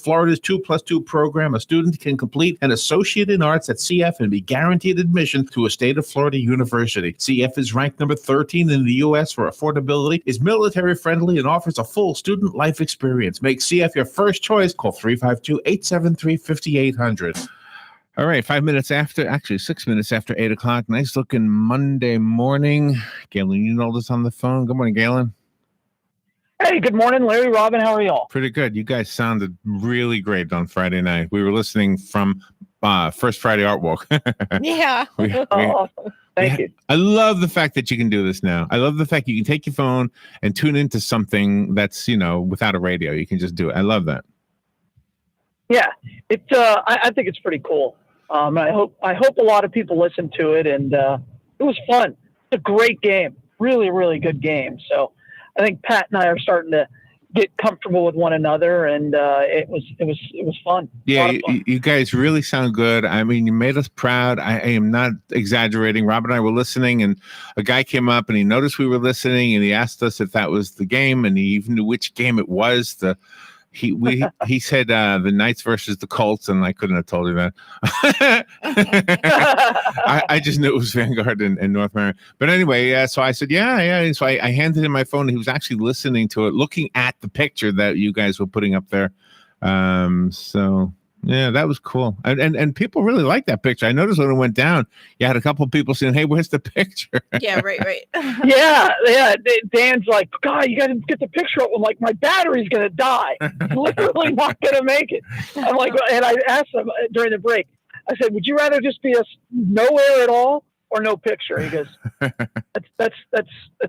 Florida's 2+2 program. A student can complete an associate in arts at CF and be guaranteed admission to a state of Florida university. CF is ranked number 13 in the U.S. for affordability, is military friendly, and offers a full student life experience. Make CF your first choice. Call 352-873-5800. All right, 6 minutes after 8 o'clock. Nice looking Monday morning. Galen Unold is on the phone. Good morning, Galen. Hey, good morning, Larry, Robin. How are y'all? Pretty good. You guys sounded really great on Friday night. We were listening from First Friday Art Walk. Yeah. Awesome. Thank you. I love the fact that you can do this now. I love the fact you can take your phone and tune into something that's, without a radio. You can just do it. I love that. Yeah, it's. I think it's pretty cool. I hope a lot of people listen to it, and it was fun. It's a great game, really, really good game. So I think Pat and I are starting to get comfortable with one another, and it was fun. Yeah, you guys really sound good. I mean, you made us proud. I am not exaggerating. Rob and I were listening, and a guy came up and he noticed we were listening, and he asked us if that was the game, and he even knew which game it was. He said the Knights versus the Colts, and I couldn't have told you that. I just knew it was Vanguard and North Marion. But anyway, so I said, yeah. So I handed him my phone. He was actually listening to it, looking at the picture that you guys were putting up there. So yeah, that was cool. And people really liked that picture. I noticed when it went down, you had a couple of people saying, "Hey, where's the picture?" Yeah, right. yeah. Dan's like, God, you got to get the picture up. I'm like, my battery's gonna die. It's literally not gonna make it. I'm like, and I asked him during the break. I said, would you rather just be no air at all or no picture? He goes, that's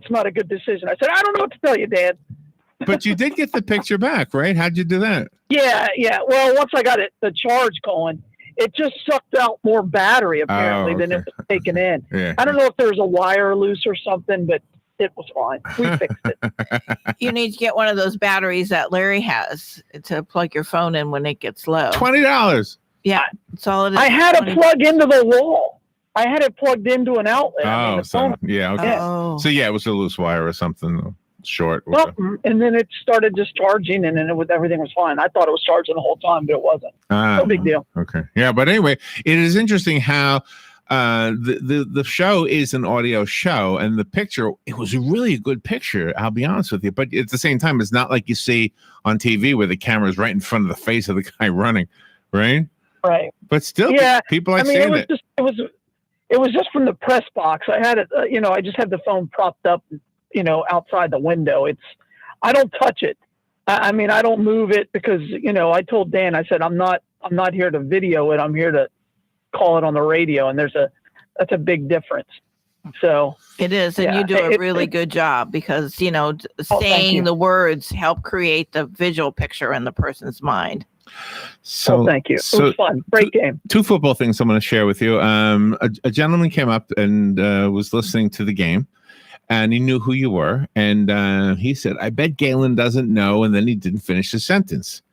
not a good decision. I said, I don't know what to tell you, Dan. But you did get the picture back, right? How'd you do that? Yeah. Well, once I got the charge going, it just sucked out more battery apparently than it was taken in. Yeah. I don't know if there was a wire loose or something, but it was fine. We fixed it. You need to get one of those batteries that Larry has to plug your phone in when it gets low. $20. Yeah, that's all it is. I had to plug into the wall. I had it plugged into an outlet. Oh, okay. Oh. So yeah, it was a loose wire or something. Short. And then it started just charging, and then everything was fine. I thought it was charging the whole time, but it wasn't. No big deal. Okay. Yeah, but anyway, it is interesting how the show is an audio show, and the picture, it was really a good picture, I'll be honest with you. But at the same time, it's not like you see on TV where the camera's right in front of the face of the guy running, right? Right. But still, people like saying it. It was just from the press box. I had it, I just had the phone propped up, outside the window. I don't touch it. I mean, I don't move it because, I told Dan, I said, I'm not here to video it. I'm here to call it on the radio. And that's a big difference. So it is. And you do a really good job because, saying the words help create the visual picture in the person's mind. So thank you. It was fun. Great game. Two football things I'm going to share with you. A gentleman came up and was listening to the game. And he knew who you were. And he said, I bet Galen doesn't know. And then he didn't finish his sentence.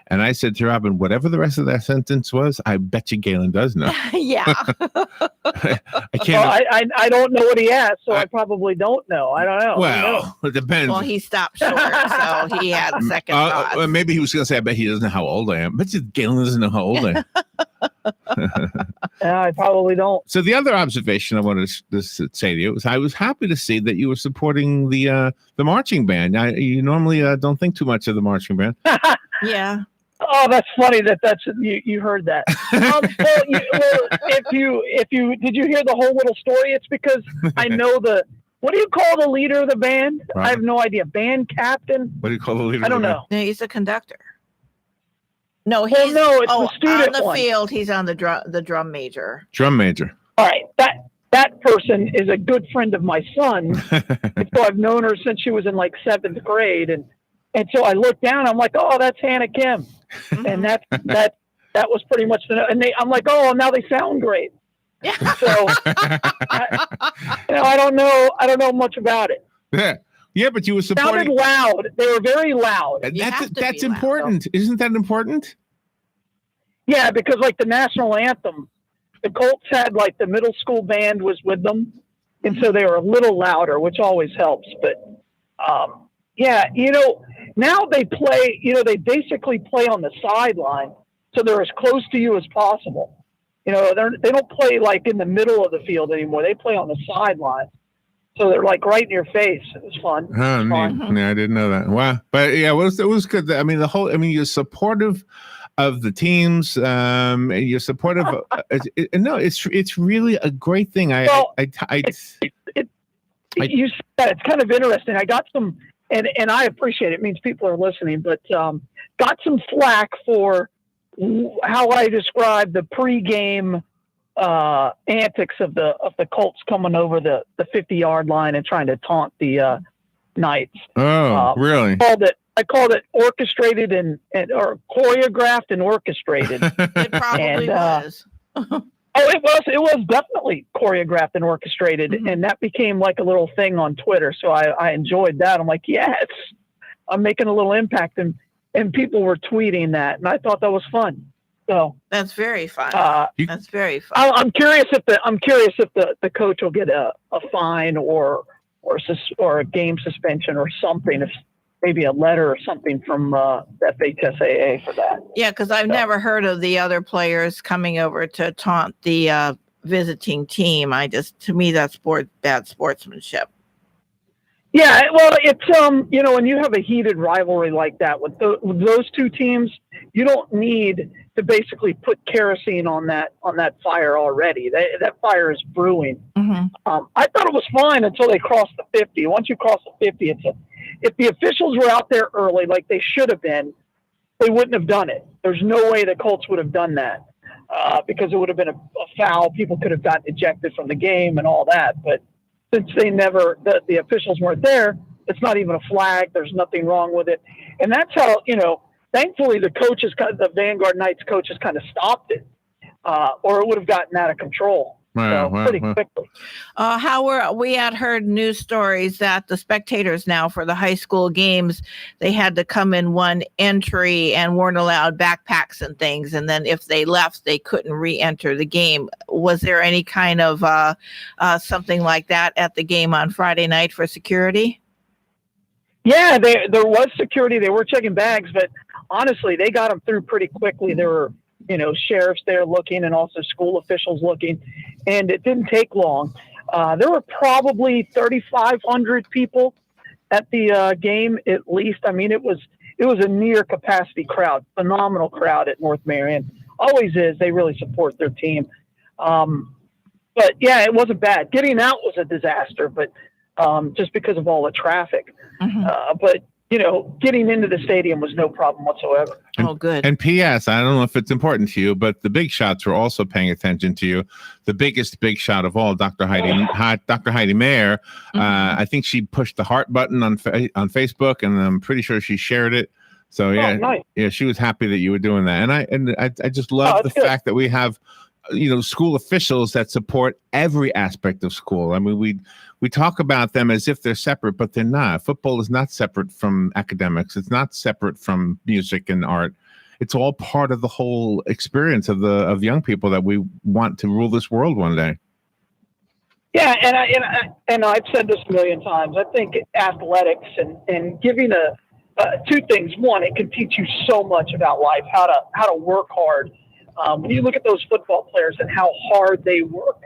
And I said to Robin, whatever the rest of that sentence was, I bet you Galen does know. Yeah. I can't. I don't know what he asked, so I probably don't know. I don't know. Well, it depends. Well, he stopped short, so he had a second thought. Maybe he was going to say, I bet he doesn't know how old I am. But Galen doesn't know how old I am. I probably don't. So the other observation I wanted to say to you was I was happy to see that you were supporting the marching band. You normally don't think too much of the marching band. Yeah. Oh, that's funny that's you heard that. If you did you hear the whole little story? It's because I know what do you call the leader of the band? Right. I have no idea. Band captain? What do you call the leader? I don't know. No, he's a conductor. No, it's the student on the field. He's on the drum major. Drum major. All right, that person is a good friend of my son. So I've known her since she was in like 7th grade, and so I looked down. I'm like, oh, that's Hannah Kim, and that was pretty much I'm like, oh, now they sound great. Yeah. So I don't know much about it. Yeah, but you were supporting. Sounded loud. They were very loud. That's important. Loud. Isn't that important? Yeah, because like the national anthem, the Colts had like the middle school band was with them, and so they were a little louder, which always helps. But Yeah, now they play. They basically play on the sideline, so they're as close to you as possible. They don't play like in the middle of the field anymore. They play on the sideline, so they're like right in your face. It was fun. Oh, neat. Yeah, I didn't know that. Wow, but yeah, it was good. I mean, you're supportive of the teams. And you're supportive. No, it's really a great thing. You said it's kind of interesting. I got some, and I appreciate it. It means people are listening, but got some flack for how I described the pregame antics of the Colts coming over the 50-yard line and trying to taunt the Knights. Oh, really? I called it orchestrated or choreographed and orchestrated. It probably was. It was definitely choreographed and orchestrated, and that became like a little thing on Twitter. So I enjoyed that. I'm like, yes, I'm making a little impact, and people were tweeting that, and I thought that was fun. So that's very fun. That's very fun. I'm curious if the coach will get a fine or a game suspension or something. If maybe a letter or something from FHSAA for that. Yeah, because I've never heard of the other players coming over to taunt the visiting team. To me, that's bad sportsmanship. Yeah, well, it's when you have a heated rivalry like that with those two teams, you don't need to basically put kerosene on that fire already. That fire is brewing. Mm-hmm. I thought it was fine until they crossed the 50. Once you cross the 50, if the officials were out there early, like they should have been, they wouldn't have done it. There's no way the Colts would have done that because it would have been a foul. People could have gotten ejected from the game and all that. But since the officials weren't there, it's not even a flag. There's nothing wrong with it. And that's how, thankfully the Vanguard Knights coaches kind of stopped it or it would have gotten out of control. Pretty quickly. We had heard news stories that the spectators now for the high school games, they had to come in one entry and weren't allowed backpacks and things. And then if they left, they couldn't re-enter the game. Was there any kind of something like that at the game on Friday night for security? Yeah, there was security. They were checking bags, but honestly, they got them through pretty quickly. There were sheriffs there looking and also school officials looking, and it didn't take long. There were probably 3,500 people at the game at least. I mean, it was a near capacity crowd, phenomenal crowd at North Marion. Always is. They really support their team. But yeah, it wasn't bad. Getting out was a disaster, but just because of all the traffic. Mm-hmm. But getting into the stadium was no problem whatsoever. Good. And P.S., I don't know if it's important to you, but the big shots were also paying attention to you. The biggest big shot of all, Dr. Heidi Mayer. Mm-hmm. I think she pushed the heart button on Facebook, and I'm pretty sure she shared it. So yeah, nice. Yeah, she was happy that you were doing that, and I just love the fact that we have school officials that support every aspect of school. I mean, we talk about them as if they're separate, but they're not. Football is not separate from academics. It's not separate from music and art. It's all part of the whole experience of young people that we want to rule this world one day. Yeah, and I've said this a million times. I think athletics and giving two things. One, it can teach you so much about life, how to work hard. When you look at those football players and how hard they work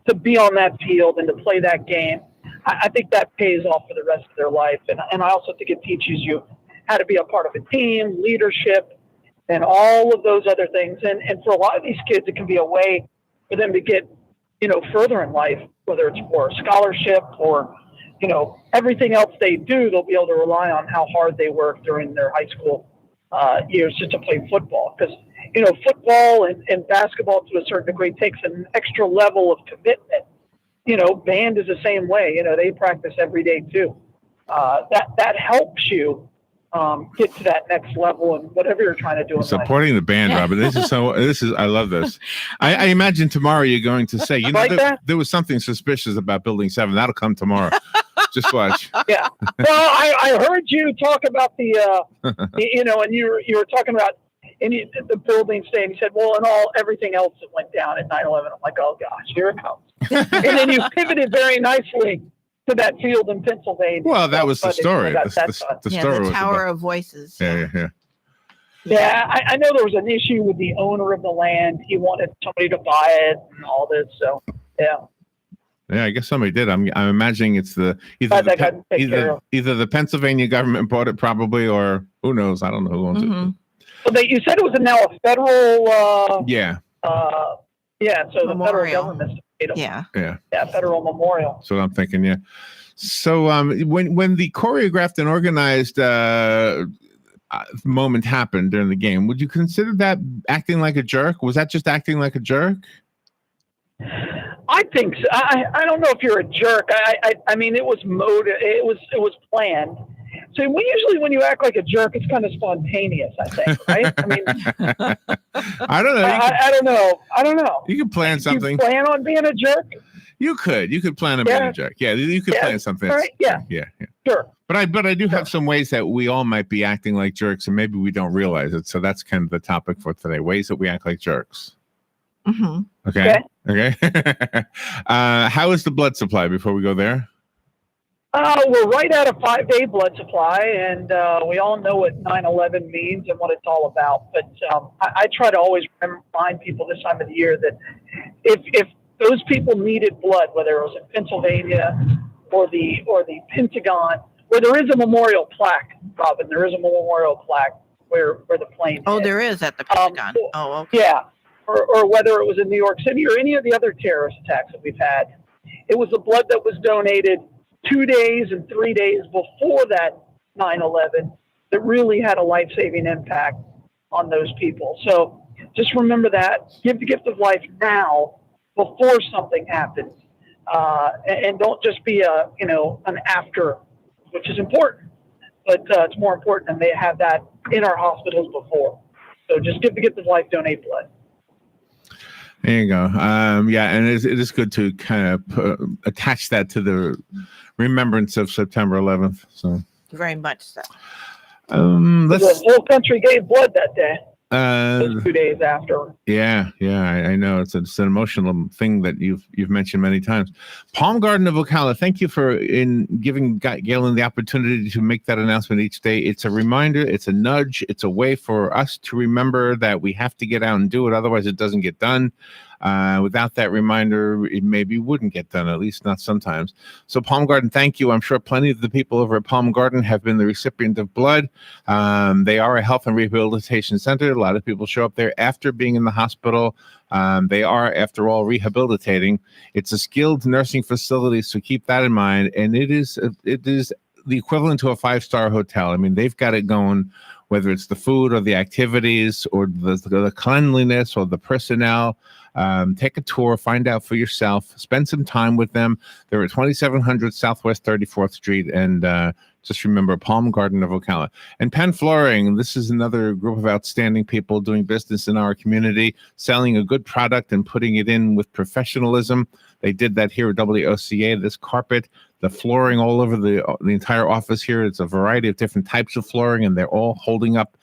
to be on that field and to play that game, I think that pays off for the rest of their life. And I also think it teaches you how to be a part of a team, leadership, and all of those other things. And for a lot of these kids, it can be a way for them to get, further in life, whether it's for a scholarship or, everything else they do, they'll be able to rely on how hard they work during their high school years just to play football. Because football and basketball to a certain degree takes an extra level of commitment. Band is the same way. They practice every day too. That helps you get to that next level and whatever you're trying to do. Supporting the band, Robert. I love this. I imagine tomorrow you're going to say, there was something suspicious about Building 7. That'll come tomorrow. Just watch. Yeah. Well, I heard you talk about the, and you were talking about the building stay, and you said, well, and everything else that went down at 9/11. I'm like, oh gosh, here it comes. And then you pivoted very nicely to that field in Pennsylvania. Well, that was the story. Got that The Yeah, story the was Tower about, of Voices. yeah. Yeah, I know there was an issue with the owner of the land. He wanted somebody to buy it and all this. So, yeah. Yeah, I guess somebody did. I'm imagining it's the either the Pennsylvania government bought it probably, or who knows? I don't know who owns it. So you said it was now a federal. Yeah. Yeah. So Memorial. the federal government. Yeah. Federal memorial. So I'm thinking, yeah. So when the choreographed and organized moment happened during the game, would you consider that acting like a jerk? Was that just acting like a jerk? I think so. I don't know if you're a jerk. I mean, it was it was planned. So when you act like a jerk, it's kind of spontaneous, I think, right? I mean, I don't know. I don't know. You could plan something. You plan on being a jerk? You could plan on being a jerk. Yeah, you could plan something. All right. Yeah. Sure. But I do have some ways that we all might be acting like jerks, and maybe we don't realize it. So that's kind of the topic for today: ways that we act like jerks. Mm-hmm. Okay. How is the blood supply before we go there? We're right at a 5-day blood supply, and we all know what 9/11 means and what it's all about. But I try to always remind people this time of the year that if those people needed blood, whether it was in Pennsylvania or the Pentagon, where there is a memorial plaque, Robin, there is a memorial plaque where the plane. Oh, there is at the Pentagon. Okay. Yeah. Or whether it was in New York City or any of the other terrorist attacks that we've had. It was the blood that was donated 2 days and 3 days before that 9/11 that really had a life-saving impact on those people. So just remember that. Give the gift of life now before something happens. And don't just be an after, which is important. But it's more important than they have that in our hospitals before. So just give the gift of life, donate blood. There you go. And it is good to kind of attach that to the remembrance of September 11th. So very much so. The whole country gave blood that day. 2 days after. Yeah, I know it's an emotional thing that you've mentioned many times. Palm Garden of Ocala, thank you for giving Galen the opportunity to make that announcement each day. It's a reminder, it's a nudge, it's a way for us to remember that we have to get out and do it, otherwise it doesn't get done. Without that reminder, it maybe wouldn't get done, at least not sometimes. So Palm Garden, thank you. I'm sure plenty of the people over at Palm Garden have been the recipient of blood. They are a health and rehabilitation center. A lot of people show up there after being in the hospital. They are, after all, rehabilitating. It's a skilled nursing facility, so keep that in mind. And it is the equivalent to a 5-star hotel. I mean, they've got it going, whether it's the food or the activities or the cleanliness or the personnel. Take a tour, find out for yourself, spend some time with them. They're at 2700 Southwest 34th Street. And just remember, Palm Garden of Ocala. And Penn Flooring, this is another group of outstanding people doing business in our community, selling a good product and putting it in with professionalism. They did that here at WOCA. This carpet, the flooring all over the entire office here. It's a variety of different types of flooring, and they're all holding up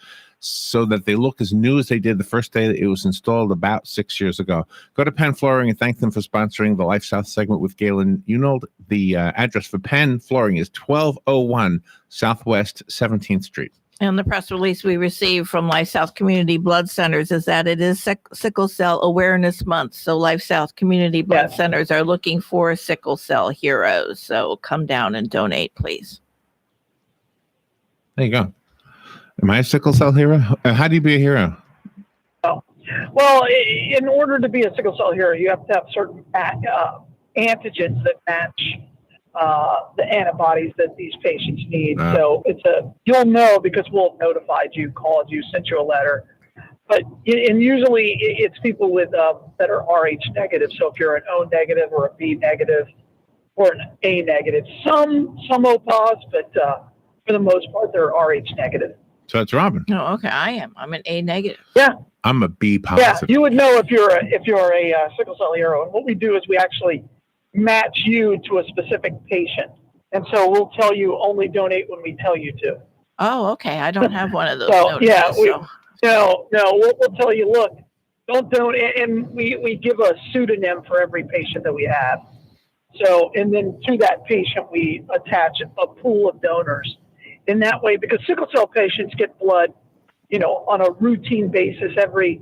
so that they look as new as they did the first day that it was installed about 6 years ago. Go to Penn Flooring and thank them for sponsoring the LifeSouth segment with Galen Unold. The address for Penn Flooring is 1201 Southwest 17th Street. And the press release we received from LifeSouth Community Blood Centers is that it is Sickle Cell Awareness Month. So LifeSouth Community Blood Centers are looking for sickle cell heroes. So come down and donate, please. There you go. Am I a sickle cell hero? How do you be a hero? Well, in order to be a sickle cell hero, you have to have certain antigens that match the antibodies that these patients need. So you'll know because we'll have notified you, called you, sent you a letter. And usually it's people with that are Rh negative. So if you're an O negative or a B negative or an A negative, some O positive, but for the most part they're Rh negative. So it's Robin. Oh, okay. I'm an A negative. Yeah. I'm a B positive. Yeah, you would know if you're a sickle cell hero. And what we do is we actually match you to a specific patient. And so we'll tell you only donate when we tell you to. Oh, okay. I don't have one of those. No, we'll tell you, look, don't donate. And we give a pseudonym for every patient that we have. So, and then to that patient, we attach a pool of donors. In that way, because sickle cell patients get blood, on a routine basis every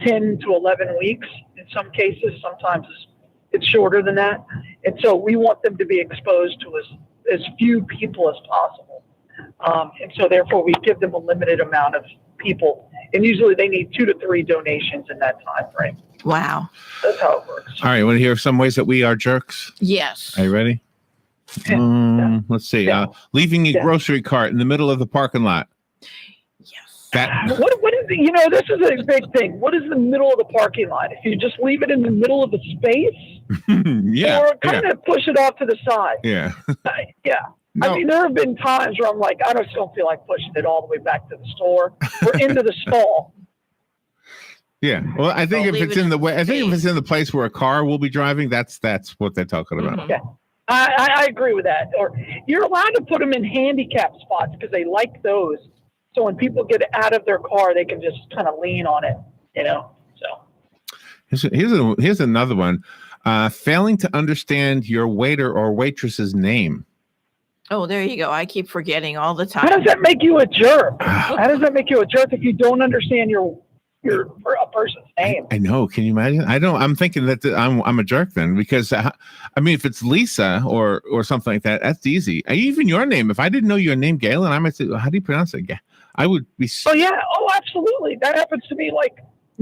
10 to 11 weeks. In some cases, sometimes it's shorter than that. And so we want them to be exposed to as few people as possible. And so therefore we give them a limited amount of people. And usually they need 2 to 3 donations in that time frame. Wow. That's how it works. All right. Want to hear some ways that we are jerks? Yes. Are you ready? Let's see. Yeah. Leaving a grocery cart in the middle of the parking lot. Yes. What is this is a big thing. What is the middle of the parking lot? If you just leave it in the middle of the space, Yeah. or kind of push it off to the side. Yeah. Yeah. No. I mean, there have been times where I'm like, I just don't feel like pushing it all the way back to the store or into the stall. Yeah. Well, I think Don't if leave it's it in the in way, I think if space. it's in the place where a car will be driving, that's what they're talking about. Mhm. Yeah. I agree with that. Or you're allowed to put them in handicap spots because they like those. So when people get out of their car, they can just kind of lean on it, So Here's another one. Failing to understand your waiter or waitress's name. Oh, there you go. I keep forgetting all the how does time. that make you a jerk? How does that make you a jerk if you don't understand a person's name? I know. Can you imagine? I'm thinking that I'm a jerk then, because if it's Lisa or something like that, that's easy. Even your name. If I didn't know your name, Galen, I might say, how do you pronounce it? I would be. Oh yeah. Oh, absolutely. That happens to me.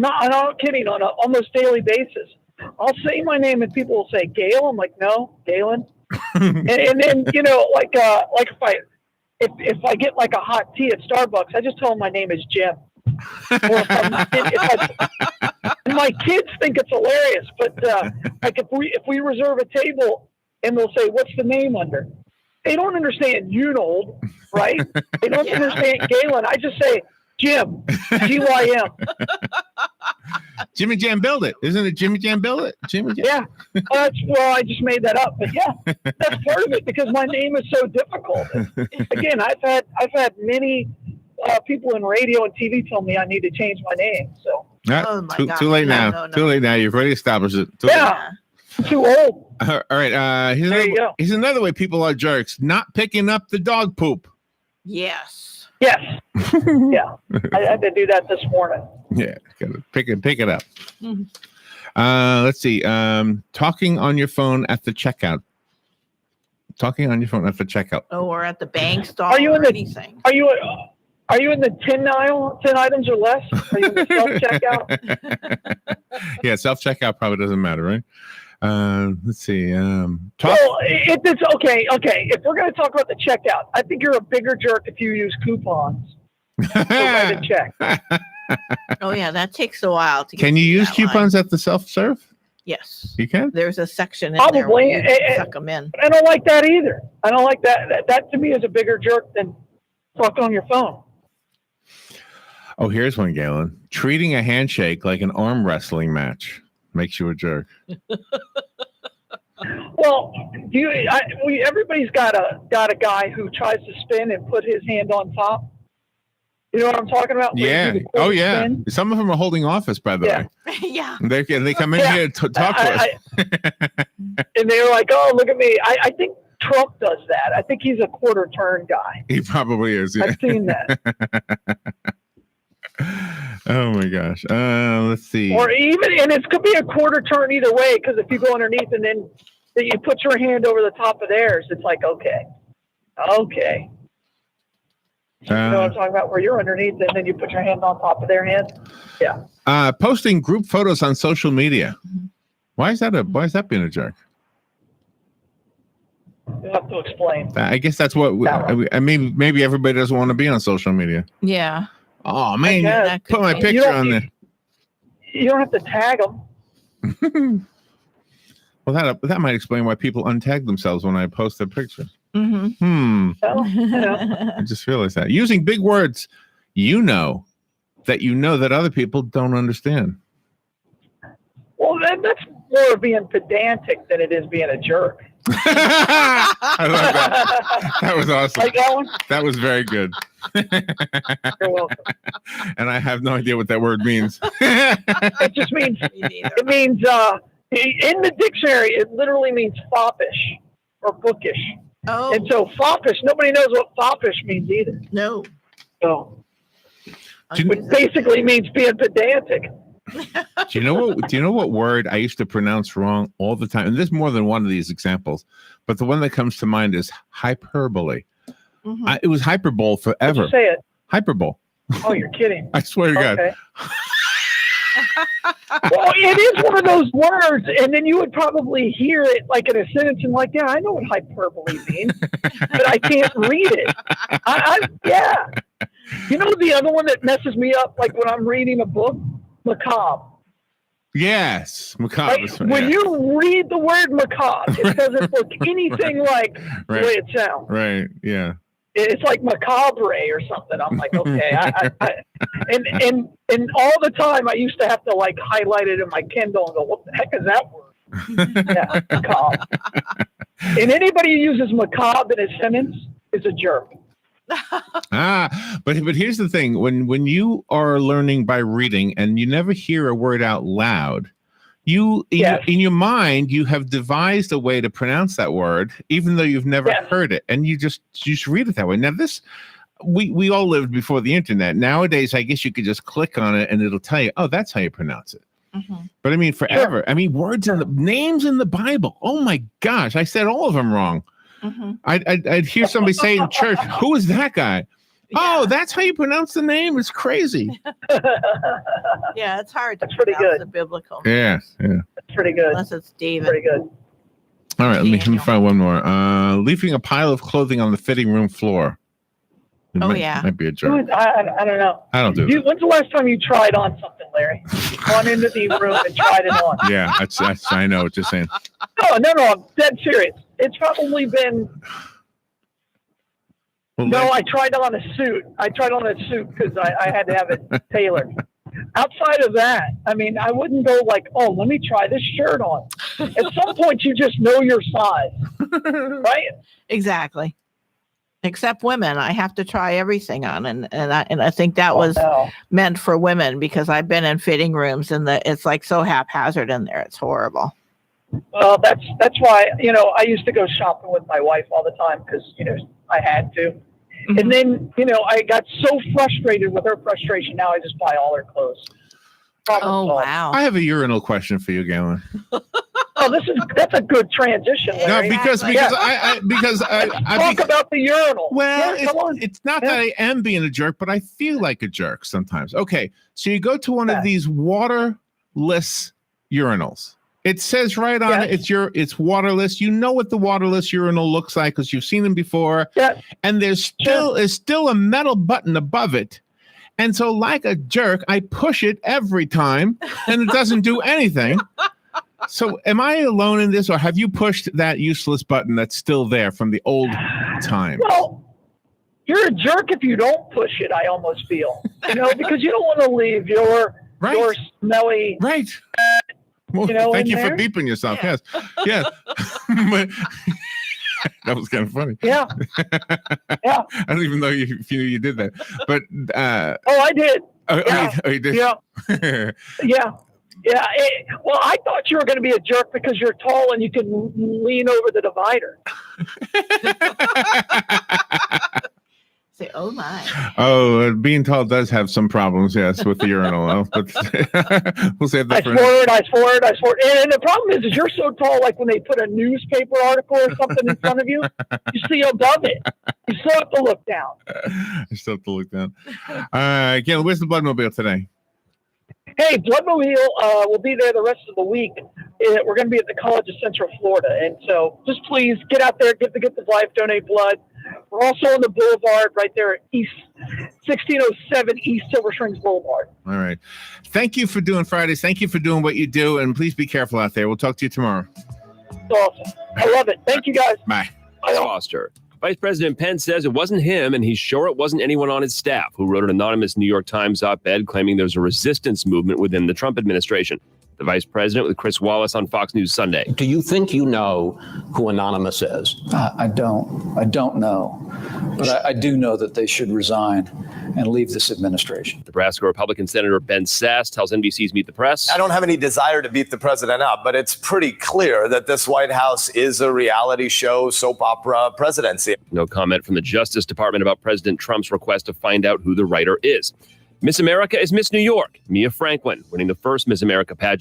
I'm not kidding. On an almost daily basis, I'll say my name and people will say Gale. I'm like, no, Galen. and then if I get like a hot tea at Starbucks, I just tell them my name is Jim. Or and my kids think it's hilarious, but if we reserve a table and they'll say, what's the name under? They don't understand Unold, right? They don't understand Galen. I just say Jim, Gym. Jimmy Jam Build It. Isn't it Jimmy Jam Build It? Jimmy Jam. Yeah. I just made that up, but yeah, that's part of it because my name is so difficult. Again, I've had many people in radio and TV tell me I need to change my name. So Oh my God. Too late No, now. no. Too late now. You've already established it. yeah, too old. All right. Here's another way people are jerks. Not picking up the dog poop. Yes. Yes. Yeah. I had to do that this morning. Yeah. Gotta pick it up. Mhm. Let's see. Talking on your phone at the checkout. Oh, or at the bank stall Are you in or the- anything. Are you in the 10 aisle, 10 items or less? Are you in the self-checkout? Yeah, self-checkout probably doesn't matter, right? Let's see. Well, it's okay. If we're going to talk about the checkout, I think you're a bigger jerk if you use coupons to write a check. Oh yeah, that takes a while to get Can you through use that line. coupons at the self-serve? Yes. You can? There's a section in there where Probably. you suck them in. I don't like that either. I don't like that. That to me is a bigger jerk than talk on your phone. Oh, here's one, Galen. Treating a handshake like an arm wrestling match makes you a jerk. Well, everybody's got a guy who tries to spin and put his hand on top. You know what I'm talking about? Where you Yeah. do the Oh, quick yeah. spin. Some of them are holding office, by the Yeah. way. Yeah. They come in Yeah. here to talk to us. And they were like, "Oh, look at me." I think Trump does that. I think he's a quarter turn guy. He probably is. Yeah. I've seen that. Oh my gosh. Let's see. Or and it could be a quarter turn either way, because if you go underneath and then you put your hand over the top of theirs, it's like, okay. You know what I'm talking about? Where you're underneath and then you put your hand on top of their hand. Yeah. Posting group photos on social media. Why is that being a jerk? You'll have to explain. I guess that's what maybe everybody doesn't want to be on social media. Yeah. Oh man, guess. put my You picture on there. You don't have to tag them. Well, that might explain why people untag themselves when I post their pictures. Mm-hmm. I just realized that. Using big words, that other people don't understand. Well, that's more of being pedantic than it is being a jerk. I love that. That was awesome. Like that one? That was very good. You're welcome. And I have no idea what that word means. It just means Me neither. it means In the dictionary, it literally means foppish or bookish. Oh, And so foppish, nobody knows what foppish means either. no. So, I'll which use it. basically means being pedantic. Do you know what word I used to pronounce wrong all the time? And there's more than one of these examples, but the one that comes to mind is hyperbole. Mhm. It was hyperbole forever. Just say it. Hyperbole. Oh, you're kidding. I swear to God. Okay. Well, it is one of those words, and then you would probably hear it like in a sentence and like, yeah, I know what hyperbole means, but I can't read it. Yeah. You know the other one that messes me up, like when I'm reading a book? Macabre. Yes, macabre. Like, when you read the word macabre, it doesn't look anything like the way it sounds. Right. Yeah. It's like macabre or something. I'm like, okay. And all the time I used to have to like highlight it in my Kindle and go, what the heck is that word? Yeah, macabre. And anybody who uses macabre in a sentence is a jerk. But here's the thing: when you are learning by reading and you never hear a word out loud, in your mind you have devised a way to pronounce that word, even though you've never heard it, and you just read it that way. Now we all lived before the internet. Nowadays, I guess you could just click on it and it'll tell you, oh, that's how you pronounce it. Mm-hmm. But I mean, forever. Sure. I mean, names in the Bible. Oh my gosh, I said all of them wrong. Mm-hmm. I'd hear somebody say in church, "Who is that guy?" Yeah. Oh, that's how you pronounce the name. It's crazy. Yeah, it's hard to That's pretty pronounce good. the biblical. Yeah. That's pretty good. Unless it's David. Pretty good. All right, let me find one more. Leaving a pile of clothing on the fitting room floor. Might be a jerk. I don't know. I don't do that. When's the last time you tried on something, Larry? Gone into the room and tried it on. Yeah, that's I know what you're saying. No, I'm dead serious. It's probably been. No, I tried on a suit. Because I had to have it tailored. Outside of that, I mean, I wouldn't go like, oh, let me try this shirt on. At some point, you just know your size, right? Exactly. Except women, I have to try everything on, and I think that was meant for women, because I've been in fitting rooms and it's like so haphazard in there. It's horrible. Well, that's why, I used to go shopping with my wife all the time because, I had to. Mm-hmm. And then, I got so frustrated with her frustration. Now I just buy all her clothes. Wow. I have a urinal question for you, Galen. Oh, that's a good transition, Larry. No, because I talk about the urinal. Well, it's not that I am being a jerk, but I feel like a jerk sometimes. Okay, so you go to one of these waterless urinals. It says right on it, it's waterless. You know what the waterless urinal looks like because you've seen them before. Yeah. And there's still a metal button above it. And so, like a jerk, I push it every time, and it doesn't do anything. So, am I alone in this, or have you pushed that useless button that's still there from the old time? Well, you're a jerk if you don't push it. I almost feel, because you don't want to leave your smelly. Right. Well, thank you for beeping yourself. Yeah. Yes. That was kind of funny. Yeah. Yeah. I don't even know if you knew you did that. But I did. Oh, you did? Yeah. Yeah. Yeah. Well, I thought you were going to be a jerk because you're tall and you can lean over the divider. Say, oh my. Oh, being tall does have some problems, yes, with the urinal. We'll save that for I swore it. And the problem is you're so tall, like when they put a newspaper article or something in front of you, you see above it. You still have to look down. Galen, where's the Bloodmobile today? Hey, Bloodmobile will be there the rest of the week. We're going to be at the College of Central Florida. And so just please get out there, get the gift of life, donate blood. We're also on the boulevard right there at 1607 East Silver Springs Boulevard. All right. Thank you for doing Fridays. Thank you for doing what you do. And please be careful out there. We'll talk to you tomorrow. It's awesome. I love it. Thank you, guys. Bye. Foster. Vice President Pence says it wasn't him, and he's sure it wasn't anyone on his staff who wrote an anonymous New York Times op-ed claiming there's a resistance movement within the Trump administration. The vice president with Chris Wallace on Fox News Sunday. Do you think you know who Anonymous is? I don't know. But I do know that they should resign and leave this administration. Nebraska Republican Senator Ben Sasse tells NBC's Meet the Press. I don't have any desire to beat the president up, but it's pretty clear that this White House is a reality show, soap opera presidency. No comment from the Justice Department about President Trump's request to find out who the writer is. Miss America is Miss New York, Mia Franklin, winning the first Miss America pageant.